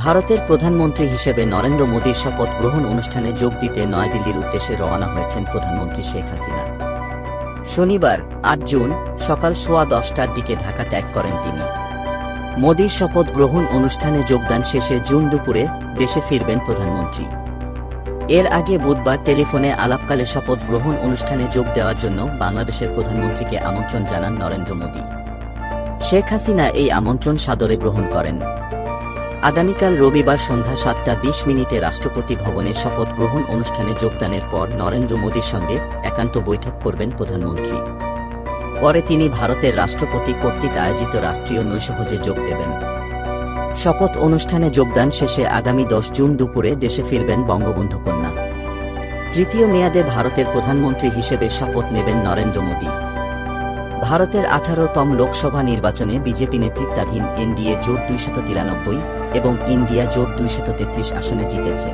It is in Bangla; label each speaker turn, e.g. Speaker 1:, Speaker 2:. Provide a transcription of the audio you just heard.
Speaker 1: ভারতের প্রধানমন্ত্রী হিসেবে নরেন্দ্র মোদীর শপথ গ্রহণ অনুষ্ঠানে যোগ দিতে নয়াদিল্লির উদ্দেশ্যে রওনা হয়েছেন প্রধানমন্ত্রী শেখ হাসিনা। শনিবার ৮ জুন সকাল 10:15টার দিকে ঢাকা ত্যাগ করেন তিনি। মোদীর শপথ গ্রহণ অনুষ্ঠানে যোগদান শেষে জুন দুপুরে দেশে ফিরবেন প্রধানমন্ত্রী। এর আগে বুধবার টেলিফোনে আলাপকালে শপথ গ্রহণ অনুষ্ঠানে যোগ দেওয়ার জন্য বাংলাদেশের প্রধানমন্ত্রীকে আমন্ত্রণ জানান নরেন্দ্র মোদী। শেখ হাসিনা এই আমন্ত্রণ সাদরে গ্রহণ করেন। আগামীকাল রবিবার সন্ধ্যা 7:20 রাষ্ট্রপতি ভবনে শপথ গ্রহণ অনুষ্ঠানে যোগদানের পর নরেন্দ্র মোদীর সঙ্গে একান্ত বৈঠক করবেন প্রধানমন্ত্রী। পরে তিনি ভারতের রাষ্ট্রপতি কর্তৃক আয়োজিত রাষ্ট্রীয় নৈশভোজে যোগ দেবেন। শপথ অনুষ্ঠানে যোগদান শেষে আগামী 10 জুন দুপুরে দেশে ফিরবেন বঙ্গবন্ধু কন্যা। তৃতীয় মেয়াদে ভারতের প্রধানমন্ত্রী হিসেবে শপথ নেবেন নরেন্দ্র মোদী। ভারতের 18তম লোকসভা নির্বাচনে বিজেপি নেতৃত্বাধীন এনডিএ জোট 293 এবং ইন্ডিয়া জোট 233 আসনে জিতেছে।